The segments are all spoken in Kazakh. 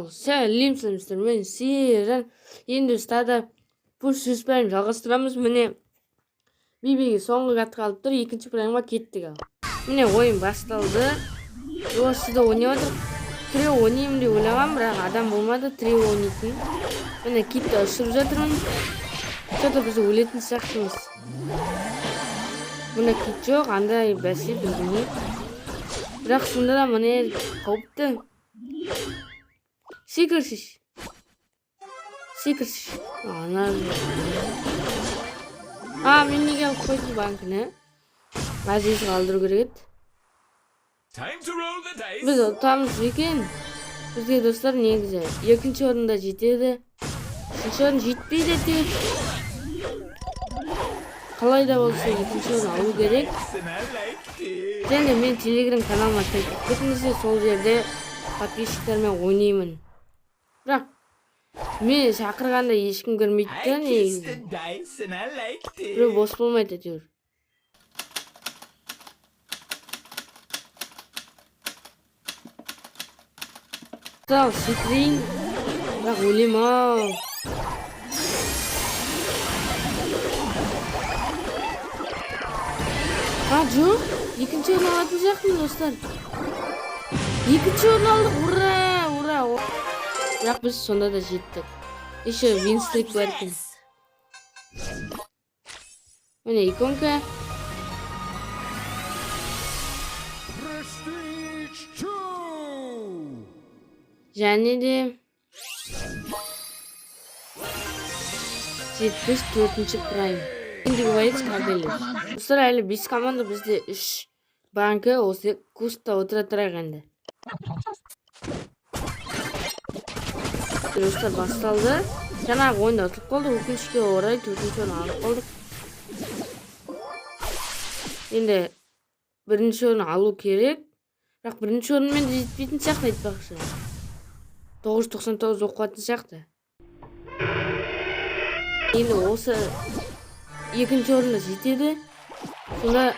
сәлемсіздер, мен Сержан. Енді стада пуш прайм жалғастырамыз. Міне бибиге соңғы қатты қалып тұр. Екінші праймға кеттік ал. Міне ойын басталды. Осыда ойнап отыр. Тіреу ойнаймын деп ойлағам, бірақ адам болмады. Тіреу ойнайтын. Міне китті ұшырып жатырмын. Что-то біз өлетін сияқтымыз. Мына кит жоқ, андай бәсе білдіңіз. Бірақ сонда да міне қауіпті. Секірсіз. Ана. Мен неге алып қойдым банкіні? Азиз қалдыру керек еді. Біз ұтамыз екен. Бізге достар негізі екінші орында жетеді. Үшінші орын жетпейді тек. Қалай да болса екінші орын алу керек. Және мен телеграм каналыма кетіңіздер, сол жерде подписчиктермен ойнаймын. Бірақ мен шақырғанда ешкім көрмейді негізі. Біреу бос болмайды әйтеуір. Сал секірейін. Бірақ өлем ау. Жоқ. Екінші орын алатын сияқтымыз достар. Екінші орын алдық. Ура! Бірақ біз сонда да жеттік. Еще винстрик бар екен. Міне иконка. Және де 74-ші прайм. Ендігі боец Корделиус. Достар, әлі 5 команда, бізде 3 банкі, осы куста отыра тұрайық енді. Достар, басталды. Жаңағы ойында ұтылып қалды. Өкінішке орай 4-ші орын алып қалдық. Енді бірінші орын алу керек. Бірақ бірінші орынмен де жетпейтін сияқты айтпақшы. 999 оқуатын сияқты. Енді осы екінші орында жетеді. Сонда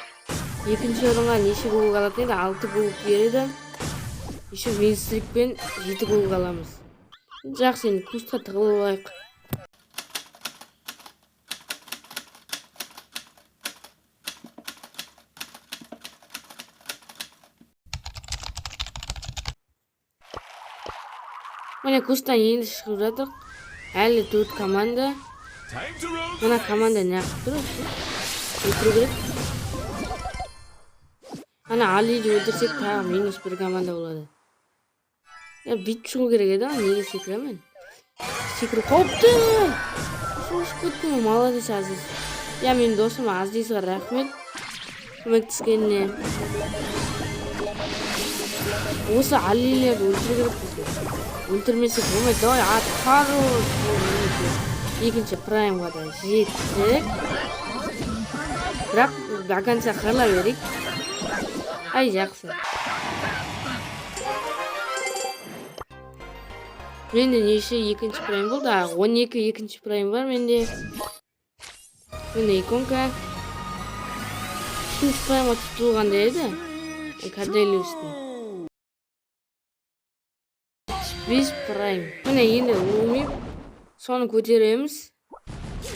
екінші орынға неше кубок алатын еді? 6 кубок береді. Еще винстрикпен 7 кубок аламыз. Жақсы, енді кустқа тығылып алайық. Міне кустан енді шығып жатыр. Әлі 4 команда. Мына команда не қылып тұр? Өлтіру керек. Ана Алиді өлтірсек тағы минус 1 команда болады. Бүйтіп шығу керек еді, неге секіремін? Секіру қауіпті! Шошып кеттім, молодец Азиз. Мен досым Азизға рахмет көмектескеніне. Осы Алилерді өлтіру керек бізге. Өлтірмесек болмайды. Давай атқару. Екінші праймға да жеттік. Бірақ до конца қырыла берейік. Жақсы. Менде неше екінші прайм болды? 12 екінші прайм бар менде. Менде иконка. Үшінші праймға тұтылғанда еді. Корделиустың. 5 прайм. Міне енді өлмеп, соны көтереміз.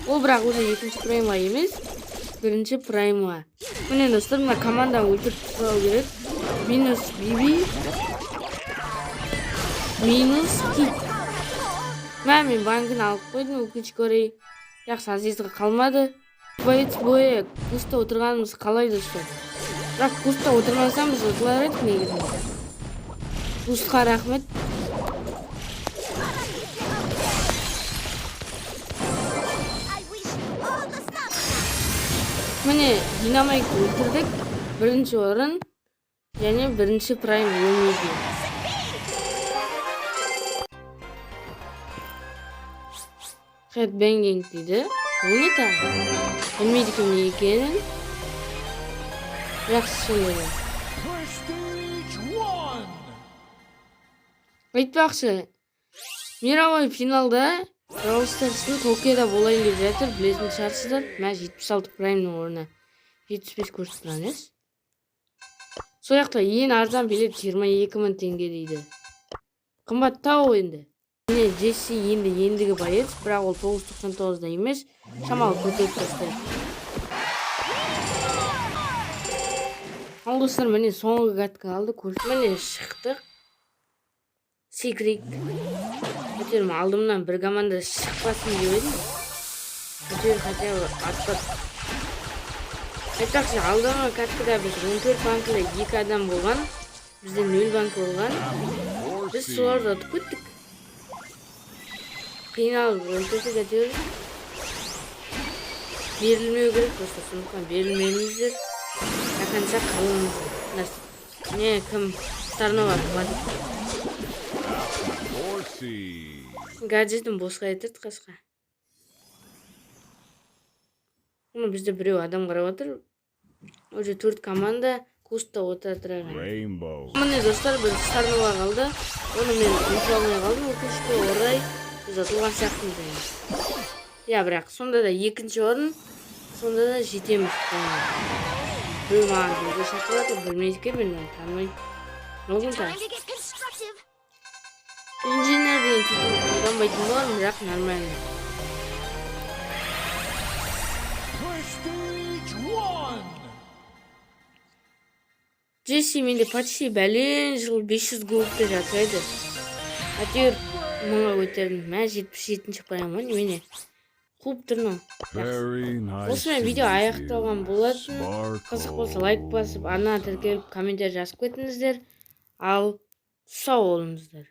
Ол бірақ уже екінші праймға емес, бірінші праймға. Міне достар, мына команда өлтіріп тұрау керек. Минус биби. Минус кит. Мен банкін алып қойдым, өкінішке орай. Жақсы, Азизға қалмады. Боец бойы куста отырғанымыз қалай достар? Бірақ куста отырмасам біз ұтылар едік негізінде. Кустқа рахмет. Міне динамайкты өлтірдік. Бірінші орын және бірінші прайм өлмейді. Headbanging дейді. Ол не тағы? Білмейді кім не екенін. Жақсы сонда. Айтпақшы, мировой финалда Brawl Stars'ın Tokyo'da болайын деп жатыр, білетін шығарсыздар. Мен 76 праймның орнына 75 көрсетеміз. Сол жақта ең арзан билет 22 000 теңге дейді. Қымбаттау енді. Міне Джесси енді ендігі боец, бірақ ол 999-да емес, шамалы көтеріп тастайды. Ал достар, міне соңғы катка алды, міне шықтық. Секрет. Көтерім алдымнан бір команда шықпасын деп едім. Көтер хотя бы аттап. Айтпақшы, алдыңғы каткада біз 14 банкіде 2 адам болған. Бізде 0 банкі болған. Біз соларды ұтып көттік. Қиналып өлтірсек әтеуір. Берілмеу керек, просто сондықтан берілмеңіздер. Жақанша қалыңыздар. Не, кім Старнова болады. Гаджетін босқа етірді қасқа. Бізде біреу адам қарап отыр. Уже 4 команда куста отыратыраған. Міне достар, біз Старнова қалды. Оны мен ұмытып алмай қалдым. Өкінішке орай біз ұтылған сияқтымыз. Я, бірақ сонда да екінші орын, сонда да жетеміз. Біреу маған бірге шақырады, білмейдіке мен танымай. Нолғын та. Инженер деген титул қолданбайтын болармын, бірақ нормально. Джесси менде почти бәлен жыл 500 голдта жатайды. Әтеуір мыңға көтердім. Мә 77-ші қоямын, мені қуып тұрмын. Осымен видео аяқталған болатын. Қызық болса лайк басып, ана тіркеліп комментарий жазып кетіңіздер. Ал сау болыңыздар.